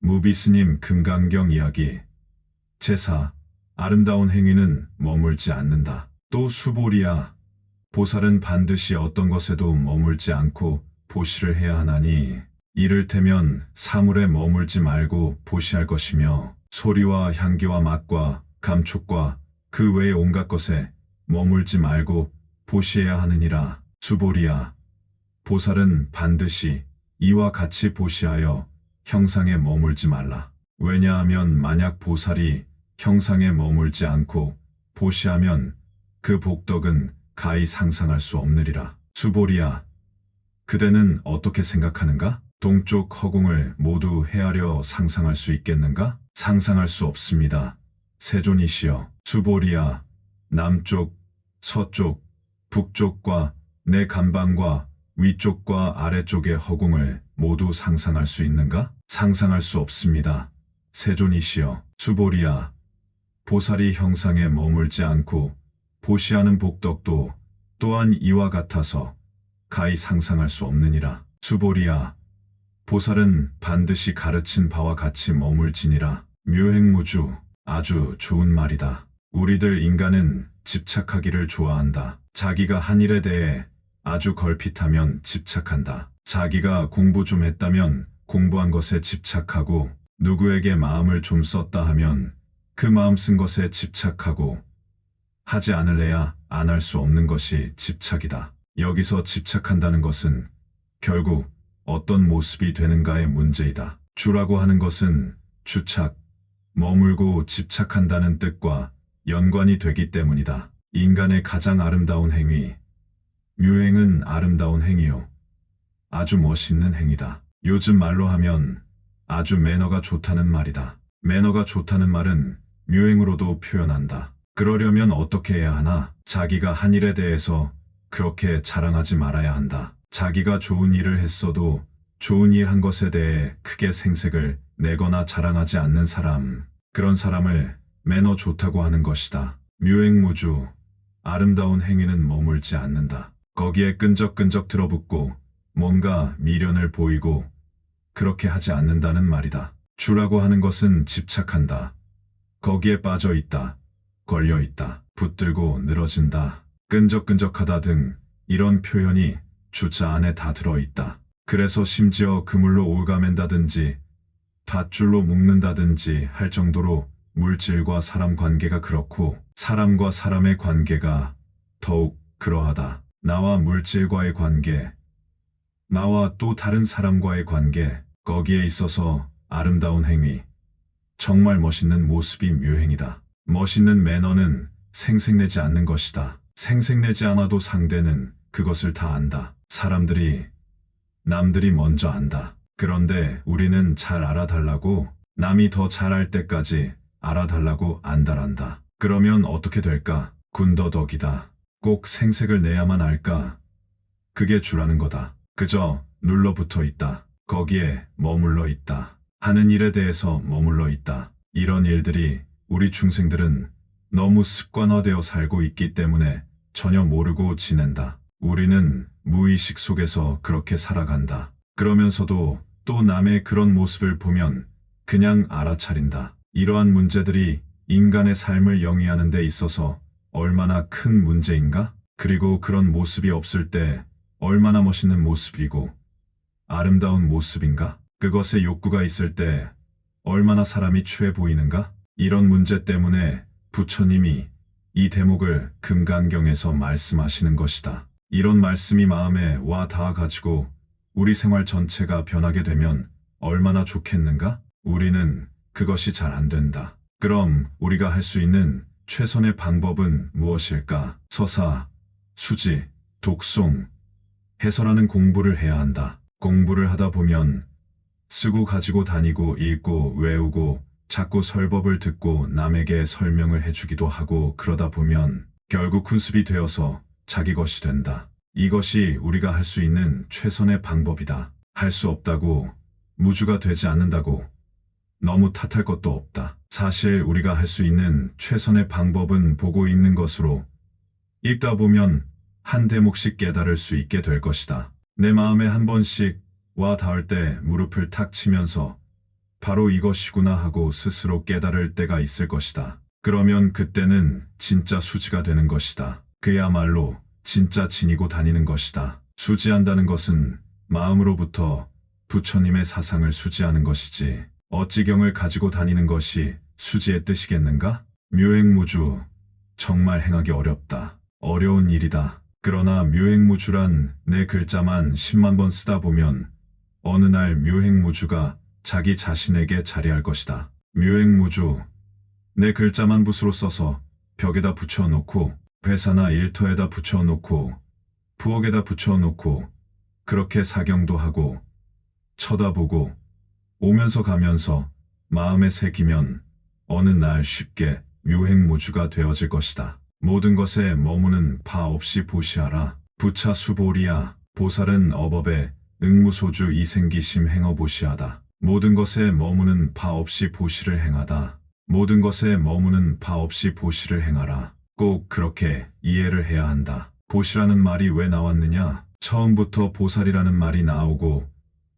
무비스님 금강경 이야기 제4. 아름다운 행위는 머물지 않는다. 또 수보리야. 보살은 반드시 어떤 것에도 머물지 않고 보시를 해야 하나니 이를테면 사물에 머물지 말고 보시할 것이며 소리와 향기와 맛과 감촉과 그 외의 온갖 것에 머물지 말고 보시해야 하느니라. 수보리야. 보살은 반드시 이와 같이 보시하여 형상에 머물지 말라. 왜냐하면 만약 보살이 형상에 머물지 않고 보시하면 그 복덕은 가히 상상할 수 없느리라. 수보리야. 그대는 어떻게 생각하는가? 동쪽 허공을 모두 헤아려 상상할 수 있겠는가? 상상할 수 없습니다. 세존이시여. 수보리야. 남쪽, 서쪽, 북쪽과 내 간방과 위쪽과 아래쪽의 허공을 모두 상상할 수 있는가? 상상할 수 없습니다. 세존이시여. 수보리야. 보살이 형상에 머물지 않고 보시하는 복덕도 또한 이와 같아서 가히 상상할 수 없느니라. 수보리야. 보살은 반드시 가르친 바와 같이 머물지니라. 묘행무주. 아주 좋은 말이다. 우리들 인간은 집착하기를 좋아한다. 자기가 한 일에 대해 아주 걸핏하면 집착한다. 자기가 공부 좀 했다면 공부한 것에 집착하고 누구에게 마음을 좀 썼다 하면 그 마음 쓴 것에 집착하고 하지 않을래야 안 할 수 없는 것이 집착이다. 여기서 집착한다는 것은 결국 어떤 모습이 되는가의 문제이다. 주라고 하는 것은 주착, 머물고 집착한다는 뜻과 연관이 되기 때문이다. 인간의 가장 아름다운 행위, 묘행은 아름다운 행위요. 아주 멋있는 행위다. 요즘 말로 하면 아주 매너가 좋다는 말이다. 매너가 좋다는 말은 묘행으로도 표현한다. 그러려면 어떻게 해야 하나? 자기가 한 일에 대해서 그렇게 자랑하지 말아야 한다. 자기가 좋은 일을 했어도 좋은 일 한 것에 대해 크게 생색을 내거나 자랑하지 않는 사람, 그런 사람을 매너 좋다고 하는 것이다. 묘행무주, 아름다운 행위는 머물지 않는다. 거기에 끈적끈적 들어붙고 뭔가 미련을 보이고 그렇게 하지 않는다는 말이다. 주라고 하는 것은 집착한다. 거기에 빠져 있다. 걸려 있다. 붙들고 늘어진다. 끈적끈적하다 등 이런 표현이 주자 안에 다 들어있다. 그래서 심지어 그물로 올가맨다든지 밧줄로 묶는다든지 할 정도로 물질과 사람 관계가 그렇고 사람과 사람의 관계가 더욱 그러하다. 나와 물질과의 관계, 나와 또 다른 사람과의 관계, 거기에 있어서 아름다운 행위, 정말 멋있는 모습이 묘행이다. 멋있는 매너는 생색내지 않는 것이다. 생색내지 않아도 상대는 그것을 다 안다. 사람들이, 남들이 먼저 안다. 그런데 우리는 잘 알아달라고, 남이 더 잘할 때까지 알아달라고 안달한다. 그러면 어떻게 될까? 군더더기다. 꼭 생색을 내야만 할까? 그게 주라는 거다. 그저 눌러붙어 있다. 거기에 머물러 있다. 하는 일에 대해서 머물러 있다. 이런 일들이 우리 중생들은 너무 습관화되어 살고 있기 때문에 전혀 모르고 지낸다. 우리는 무의식 속에서 그렇게 살아간다. 그러면서도 또 남의 그런 모습을 보면 그냥 알아차린다. 이러한 문제들이 인간의 삶을 영위하는 데 있어서 얼마나 큰 문제인가? 그리고 그런 모습이 없을 때 얼마나 멋있는 모습이고 아름다운 모습인가? 그것에 욕구가 있을 때 얼마나 사람이 추해 보이는가? 이런 문제 때문에 부처님이 이 대목을 금강경에서 말씀하시는 것이다. 이런 말씀이 마음에 와 닿아가지고 우리 생활 전체가 변하게 되면 얼마나 좋겠는가? 우리는 그것이 잘 안 된다. 그럼 우리가 할 수 있는 최선의 방법은 무엇일까? 서사, 수지, 독송, 해설하는 공부를 해야 한다. 공부를 하다 보면 쓰고 가지고 다니고 읽고 외우고 자꾸 설법을 듣고 남에게 설명을 해주기도 하고 그러다 보면 결국 훈습이 되어서 자기 것이 된다. 이것이 우리가 할 수 있는 최선의 방법이다. 할 수 없다고, 무주가 되지 않는다고 너무 탓할 것도 없다. 사실 우리가 할 수 있는 최선의 방법은 보고 있는 것으로 읽다 보면 한 대목씩 깨달을 수 있게 될 것이다. 내 마음에 한 번씩 와 닿을 때 무릎을 탁 치면서 바로 이것이구나 하고 스스로 깨달을 때가 있을 것이다. 그러면 그때는 진짜 수지가 되는 것이다. 그야말로 진짜 지니고 다니는 것이다. 수지한다는 것은 마음으로부터 부처님의 사상을 수지하는 것이지 어찌경을 가지고 다니는 것이 수지의 뜻이겠는가? 묘행무주, 정말 행하기 어렵다. 어려운 일이다. 그러나 묘행무주란 내 글자만 10만 번 쓰다 보면 어느 날 묘행무주가 자기 자신에게 자리할 것이다. 묘행무주, 내 글자만 붓으로 써서 벽에다 붙여놓고 회사나 일터에다 붙여놓고 부엌에다 붙여놓고 그렇게 사경도 하고 쳐다보고 오면서 가면서 마음에 새기면 어느 날 쉽게 묘행무주가 되어질 것이다. 모든 것에 머무는 바 없이 보시하라. 부차 수보리야. 보살은 어법에 응무소주 이생기심 행어 보시하다. 모든 것에 머무는 바 없이 보시를 행하다. 모든 것에 머무는 바 없이 보시를 행하라. 꼭 그렇게 이해를 해야 한다. 보시라는 말이 왜 나왔느냐? 처음부터 보살이라는 말이 나오고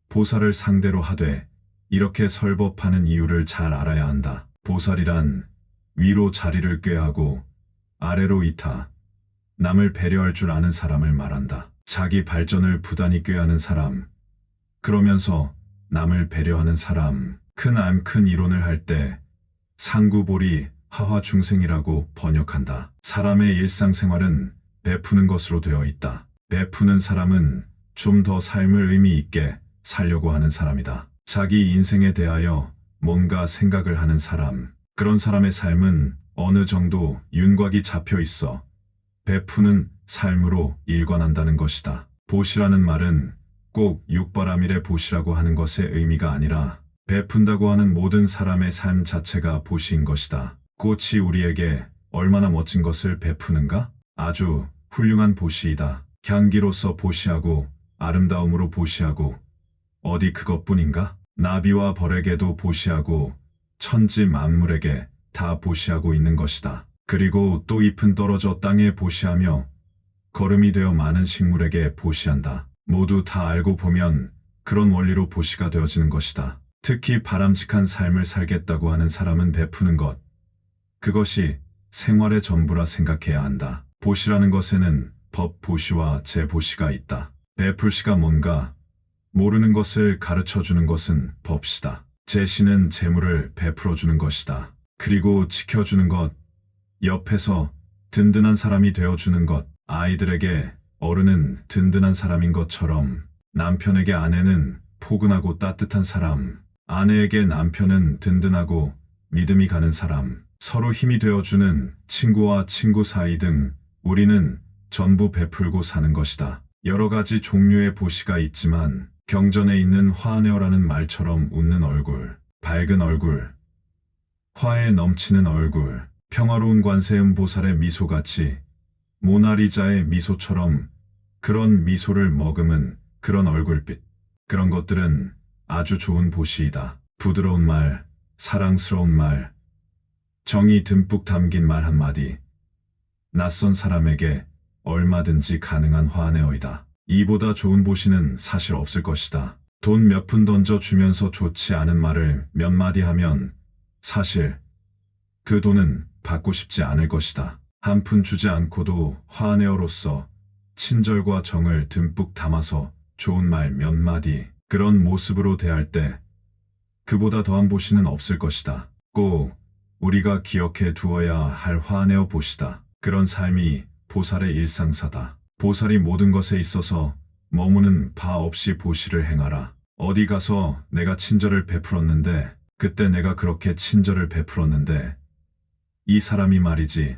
보살을 상대로 하되 이렇게 설법하는 이유를 잘 알아야 한다. 보살이란 위로 자리를 꾀하고 아래로 이타, 남을 배려할 줄 아는 사람을 말한다. 자기 발전을 부단히 꾀하는 사람, 그러면서 남을 배려하는 사람, 큰 이론을 할 때 상구보리 하화중생이라고 번역한다. 사람의 일상생활은 베푸는 것으로 되어 있다. 베푸는 사람은 좀 더 삶을 의미 있게 살려고 하는 사람이다. 자기 인생에 대하여 뭔가 생각을 하는 사람, 그런 사람의 삶은 어느 정도 윤곽이 잡혀 있어 베푸는 삶으로 일관한다는 것이다. 보시라는 말은 꼭 육바라밀의 보시라고 하는 것의 의미가 아니라 베푼다고 하는 모든 사람의 삶 자체가 보시인 것이다. 꽃이 우리에게 얼마나 멋진 것을 베푸는가? 아주 훌륭한 보시이다. 향기로서 보시하고 아름다움으로 보시하고 어디 그것뿐인가? 나비와 벌에게도 보시하고 천지 만물에게 다 보시하고 있는 것이다. 그리고 또 잎은 떨어져 땅에 보시하며 거름이 되어 많은 식물에게 보시한다. 모두 다 알고 보면 그런 원리로 보시가 되어지는 것이다. 특히 바람직한 삶을 살겠다고 하는 사람은 베푸는 것, 그것이 생활의 전부라 생각해야 한다. 보시라는 것에는 법 보시와 제 보시가 있다. 베풀시가 뭔가 모르는 것을 가르쳐주는 것은 법시다. 제시는 재물을 베풀어주는 것이다. 그리고 지켜주는 것, 옆에서 든든한 사람이 되어주는 것, 아이들에게 어른은 든든한 사람인 것처럼 남편에게 아내는 포근하고 따뜻한 사람, 아내에게 남편은 든든하고 믿음이 가는 사람, 서로 힘이 되어주는 친구와 친구 사이 등 우리는 전부 베풀고 사는 것이다. 여러 가지 종류의 보시가 있지만 경전에 있는 화내어라는 말처럼 웃는 얼굴, 밝은 얼굴, 화에 넘치는 얼굴, 평화로운 관세음 보살의 미소같이 모나리자의 미소처럼 그런 미소를 머금은 그런 얼굴빛, 그런 것들은 아주 좋은 보시이다. 부드러운 말, 사랑스러운 말, 정이 듬뿍 담긴 말 한마디, 낯선 사람에게 얼마든지 가능한 화내어이다. 이보다 좋은 보시는 사실 없을 것이다. 돈 몇 푼 던져주면서 좋지 않은 말을 몇 마디 하면 사실 그 돈은 받고 싶지 않을 것이다. 한 푼 주지 않고도 화내어로서 친절과 정을 듬뿍 담아서 좋은 말 몇 마디, 그런 모습으로 대할 때 그보다 더한 보시는 없을 것이다. 꼭 우리가 기억해 두어야 할 화내어 보시다. 그런 삶이 보살의 일상사다. 보살이 모든 것에 있어서 머무는 바 없이 보시를 행하라. 어디 가서 내가 친절을 베풀었는데, 그때 내가 그렇게 친절을 베풀었는데 이 사람이 말이지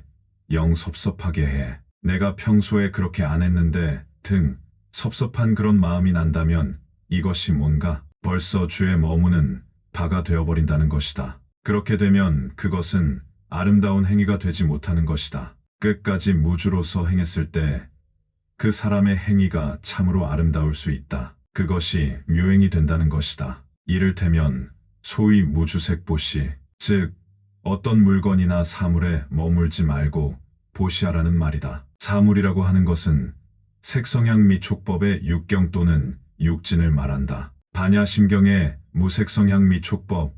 영 섭섭하게 해. 내가 평소에 그렇게 안 했는데 등 섭섭한 그런 마음이 난다면 이것이 뭔가 벌써 주에 머무는 바가 되어버린다는 것이다. 그렇게 되면 그것은 아름다운 행위가 되지 못하는 것이다. 끝까지 무주로서 행했을 때 그 사람의 행위가 참으로 아름다울 수 있다. 그것이 묘행이 된다는 것이다. 이를테면 소위 무주색 보시, 즉 어떤 물건이나 사물에 머물지 말고 보시하라는 말이다. 사물이라고 하는 것은 색성향 미촉법의 육경 또는 육진을 말한다. 반야심경의 무색성향 미촉법,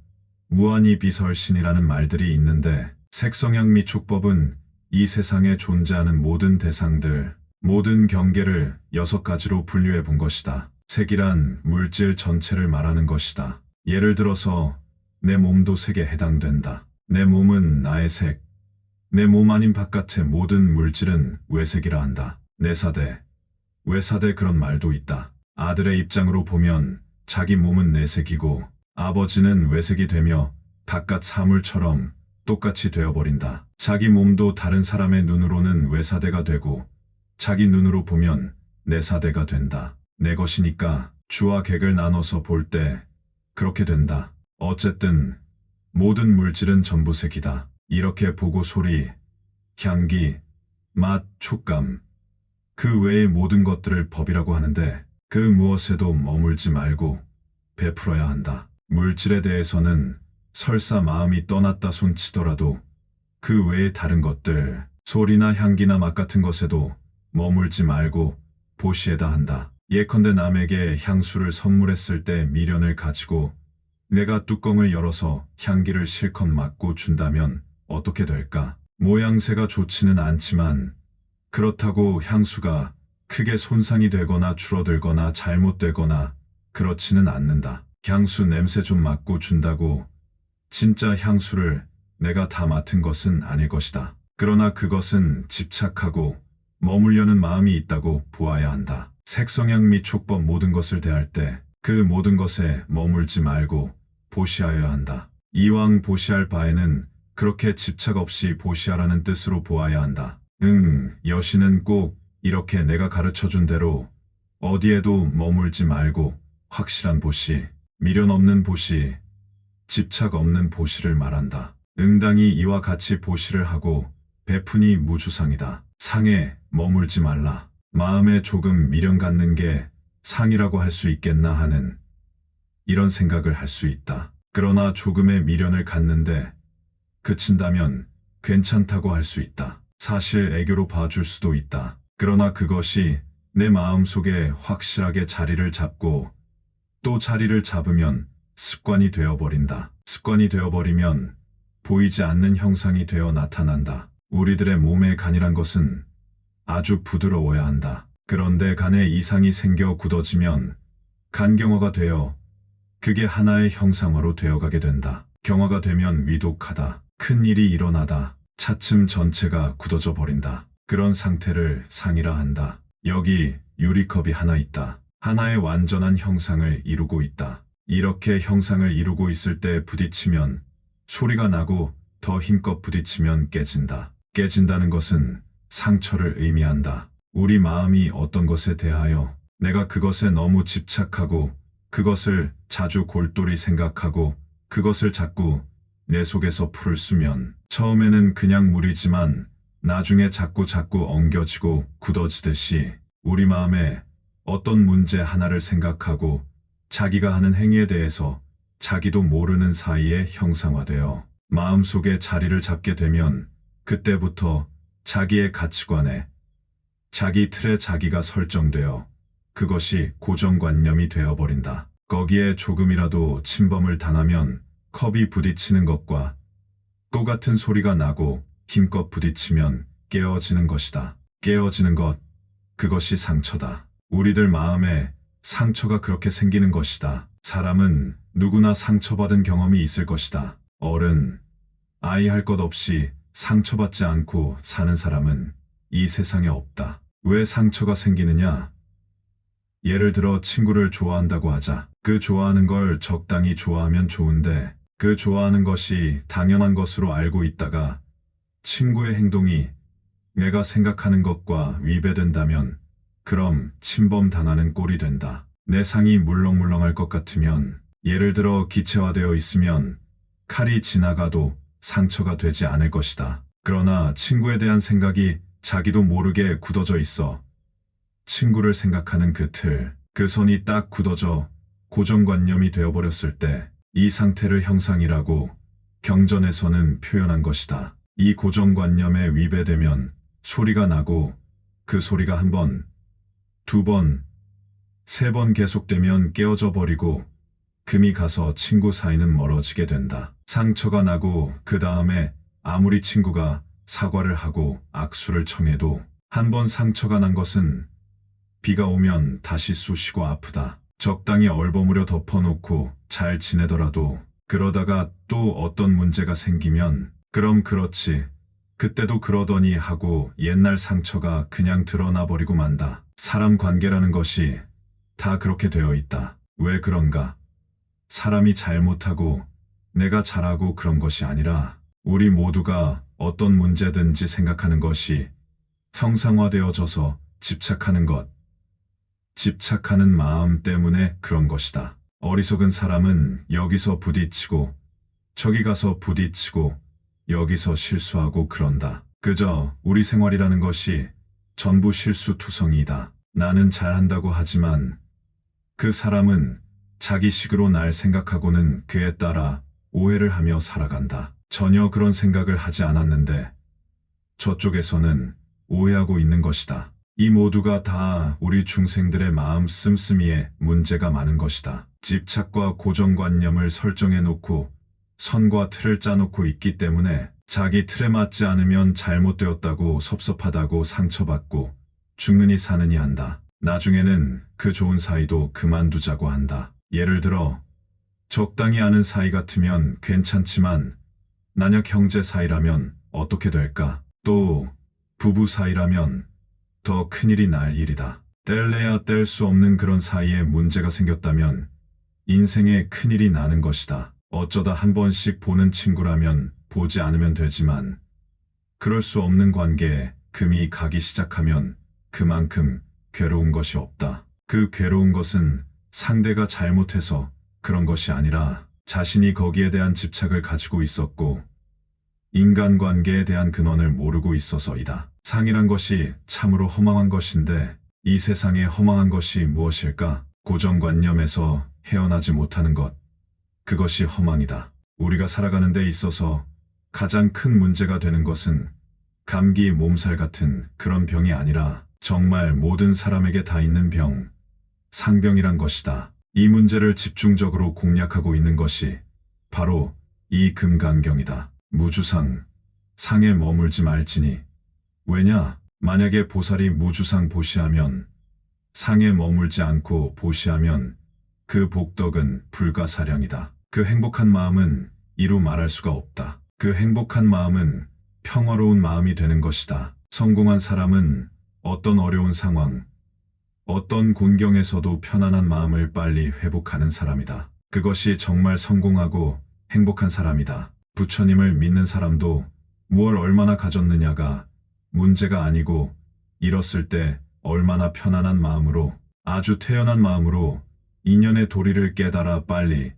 무한히 비설신이라는 말들이 있는데 색성향 미촉법은 이 세상에 존재하는 모든 대상들, 모든 경계를 6가지로 분류해 본 것이다. 색이란 물질 전체를 말하는 것이다. 예를 들어서 내 몸도 색에 해당된다. 내 몸은 나의 색. 내 몸 아닌 바깥의 모든 물질은 외색이라 한다. 내사대, 외사대 그런 말도 있다. 아들의 입장으로 보면 자기 몸은 내색이고 아버지는 외색이 되며 바깥 사물처럼 똑같이 되어버린다. 자기 몸도 다른 사람의 눈으로는 외사대가 되고 자기 눈으로 보면 내사대가 된다. 내 것이니까 주와 객을 나눠서 볼 때 그렇게 된다. 어쨌든 모든 물질은 전부 색이다. 이렇게 보고 소리, 향기, 맛, 촉감, 그 외의 모든 것들을 법이라고 하는데 그 무엇에도 머물지 말고 베풀어야 한다. 물질에 대해서는 설사 마음이 떠났다 손치더라도 그 외의 다른 것들, 소리나 향기나 맛 같은 것에도 머물지 말고 보시에다 한다. 예컨대 남에게 향수를 선물했을 때 미련을 가지고 내가 뚜껑을 열어서 향기를 실컷 맡고 준다면 어떻게 될까? 모양새가 좋지는 않지만 그렇다고 향수가 크게 손상이 되거나 줄어들거나 잘못되거나 그렇지는 않는다. 향수 냄새 좀 맡고 준다고 진짜 향수를 내가 다 맡은 것은 아닐 것이다. 그러나 그것은 집착하고 머물려는 마음이 있다고 보아야 한다. 색성향 및 촉법 모든 것을 대할 때 그 모든 것에 머물지 말고 보시하여야 한다. 이왕 보시할 바에는 그렇게 집착 없이 보시하라는 뜻으로 보아야 한다. 여신은 꼭 이렇게 내가 가르쳐준 대로 어디에도 머물지 말고 확실한 보시, 미련 없는 보시, 집착 없는 보시를 말한다. 응당이 이와 같이 보시를 하고 베푸니 무주상이다. 상에 머물지 말라. 마음에 조금 미련 갖는 게 상이라고 할 수 있겠나 하는 이런 생각을 할 수 있다. 그러나 조금의 미련을 갖는데 그친다면 괜찮다고 할 수 있다. 사실 애교로 봐줄 수도 있다. 그러나 그것이 내 마음속에 확실하게 자리를 잡고 또 자리를 잡으면 습관이 되어버린다. 습관이 되어버리면 보이지 않는 형상이 되어 나타난다. 우리들의 몸의 간이란 것은 아주 부드러워야 한다. 그런데 간에 이상이 생겨 굳어지면 간경화가 되어 그게 하나의 형상화로 되어가게 된다. 경화가 되면 위독하다. 큰 일이 일어나다. 차츰 전체가 굳어져 버린다. 그런 상태를 상이라 한다. 여기 유리컵이 하나 있다. 하나의 완전한 형상을 이루고 있다. 이렇게 형상을 이루고 있을 때 부딪히면 소리가 나고 더 힘껏 부딪히면 깨진다. 깨진다는 것은 상처를 의미한다. 우리 마음이 어떤 것에 대하여 내가 그것에 너무 집착하고 그것을 자주 골똘히 생각하고 그것을 자꾸 내 속에서 풀을 쓰면 처음에는 그냥 물이지만 나중에 자꾸 엉겨지고 굳어지듯이 우리 마음에 어떤 문제 하나를 생각하고 자기가 하는 행위에 대해서 자기도 모르는 사이에 형상화되어 마음속에 자리를 잡게 되면 그때부터 자기의 가치관에 자기 틀에 자기가 설정되어 그것이 고정관념이 되어버린다. 거기에 조금이라도 침범을 당하면 컵이 부딪히는 것과 똑같은 소리가 나고 힘껏 부딪히면 깨어지는 것이다. 깨어지는 것, 그것이 상처다. 우리들 마음에 상처가 그렇게 생기는 것이다. 사람은 누구나 상처받은 경험이 있을 것이다. 어른, 아이 할 것 없이 상처받지 않고 사는 사람은 이 세상에 없다. 왜 상처가 생기느냐? 예를 들어 친구를 좋아한다고 하자. 그 좋아하는 걸 적당히 좋아하면 좋은데 그 좋아하는 것이 당연한 것으로 알고 있다가 친구의 행동이 내가 생각하는 것과 위배된다면 그럼 침범당하는 꼴이 된다. 내 상이 물렁물렁할 것 같으면 예를 들어 기체화되어 있으면 칼이 지나가도 상처가 되지 않을 것이다. 그러나 친구에 대한 생각이 자기도 모르게 굳어져 있어 친구를 생각하는 그 틀, 그 선이 딱 굳어져 고정관념이 되어버렸을 때 이 상태를 형상이라고 경전에서는 표현한 것이다. 이 고정관념에 위배되면 소리가 나고 그 소리가 한 번, 두 번, 세 번 계속되면 깨어져 버리고 금이 가서 친구 사이는 멀어지게 된다. 상처가 나고 그 다음에 아무리 친구가 사과를 하고 악수를 청해도 한 번 상처가 난 것은 비가 오면 다시 쑤시고 아프다. 적당히 얼버무려 덮어놓고 잘 지내더라도 그러다가 또 어떤 문제가 생기면 그럼 그렇지. 그때도 그러더니 하고 옛날 상처가 그냥 드러나 버리고 만다. 사람 관계라는 것이 다 그렇게 되어 있다. 왜 그런가? 사람이 잘못하고 내가 잘하고 그런 것이 아니라 우리 모두가 어떤 문제든지 생각하는 것이 형상화되어져서 집착하는 것, 집착하는 마음 때문에 그런 것이다. 어리석은 사람은 여기서 부딪히고 저기 가서 부딪히고 여기서 실수하고 그런다. 그저 우리 생활이라는 것이 전부 실수투성이다. 나는 잘한다고 하지만 그 사람은 자기식으로 날 생각하고는 그에 따라 오해를 하며 살아간다. 전혀 그런 생각을 하지 않았는데 저쪽에서는 오해하고 있는 것이다. 이 모두가 다 우리 중생들의 마음 씀씀이에 문제가 많은 것이다. 집착과 고정관념을 설정해 놓고 선과 틀을 짜놓고 있기 때문에 자기 틀에 맞지 않으면 잘못되었다고 섭섭하다고 상처받고 죽느니 사느니 한다. 나중에는 그 좋은 사이도 그만두자고 한다. 예를 들어 적당히 아는 사이 같으면 괜찮지만 만약 형제 사이라면 어떻게 될까? 또 부부 사이라면 더 큰일이 날 일이다. 뗄래야 뗄 수 없는 그런 사이에 문제가 생겼다면 인생에 큰일이 나는 것이다. 어쩌다 한 번씩 보는 친구라면 보지 않으면 되지만 그럴 수 없는 관계에 금이 가기 시작하면 그만큼 괴로운 것이 없다. 그 괴로운 것은 상대가 잘못해서 그런 것이 아니라 자신이 거기에 대한 집착을 가지고 있었고 인간관계에 대한 근원을 모르고 있어서이다. 상이란 것이 참으로 허망한 것인데 이 세상에 허망한 것이 무엇일까? 고정관념에서 헤어나지 못하는 것. 그것이 허망이다. 우리가 살아가는 데 있어서 가장 큰 문제가 되는 것은 감기, 몸살 같은 그런 병이 아니라 정말 모든 사람에게 다 있는 병, 상병이란 것이다. 이 문제를 집중적으로 공략하고 있는 것이 바로 이 금강경이다. 무주상, 상에 머물지 말지니. 왜냐? 만약에 보살이 무주상 보시하면 상에 머물지 않고 보시하면 그 복덕은 불가사량이다. 그 행복한 마음은 이루 말할 수가 없다. 그 행복한 마음은 평화로운 마음이 되는 것이다. 성공한 사람은 어떤 어려운 상황, 어떤 곤경에서도 편안한 마음을 빨리 회복하는 사람이다. 그것이 정말 성공하고 행복한 사람이다. 부처님을 믿는 사람도 무엇을 얼마나 가졌느냐가 문제가 아니고 잃었을 때 얼마나 편안한 마음으로 아주 태연한 마음으로 인연의 도리를 깨달아 빨리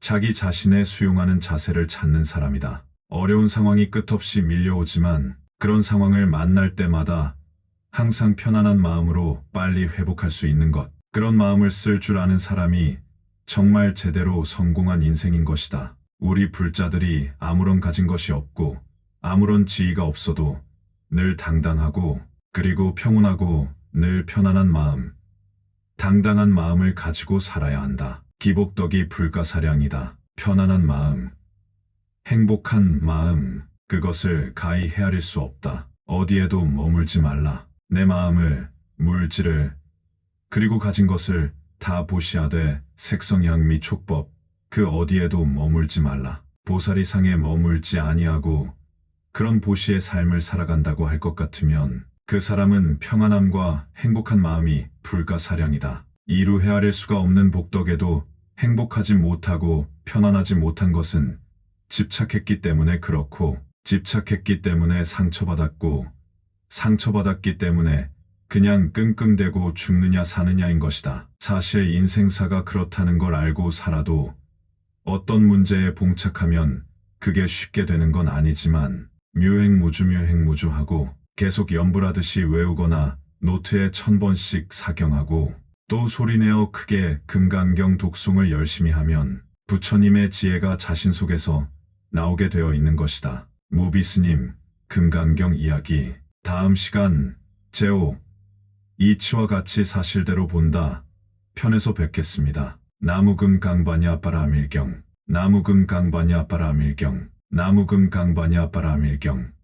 자기 자신의 수용하는 자세를 찾는 사람이다. 어려운 상황이 끝없이 밀려오지만 그런 상황을 만날 때마다 항상 편안한 마음으로 빨리 회복할 수 있는 것. 그런 마음을 쓸 줄 아는 사람이 정말 제대로 성공한 인생인 것이다. 우리 불자들이 아무런 가진 것이 없고 아무런 지위가 없어도 늘 당당하고 그리고 평온하고 늘 편안한 마음, 당당한 마음을 가지고 살아야 한다. 기복덕이 불가사량이다. 편안한 마음, 행복한 마음, 그것을 가히 헤아릴 수 없다. 어디에도 머물지 말라. 내 마음을, 물질을, 그리고 가진 것을 다 보시하되 색성향미 촉법, 그 어디에도 머물지 말라. 보살이 상에 머물지 아니하고 그런 보시의 삶을 살아간다고 할 것 같으면 그 사람은 평안함과 행복한 마음이 불가사량이다. 이루 헤아릴 수가 없는 복덕에도 행복하지 못하고 편안하지 못한 것은 집착했기 때문에 그렇고 집착했기 때문에 상처받았고 상처받았기 때문에 그냥 끙끙대고 죽느냐 사느냐인 것이다. 사실 인생사가 그렇다는 걸 알고 살아도 어떤 문제에 봉착하면 그게 쉽게 되는 건 아니지만 묘행무주하고 계속 연불하듯이 외우거나 노트에 1000번씩 사경하고 또 소리내어 크게 금강경 독송을 열심히 하면 부처님의 지혜가 자신 속에서 나오게 되어 있는 것이다. 무비스님, 금강경 이야기. 다음 시간 제5 이치와 같이 사실대로 본다 편에서 뵙겠습니다. 나무금 강반야 빠라밀경 나무금 강바냐 빠라밀경 나무금 강바냐 빠라밀경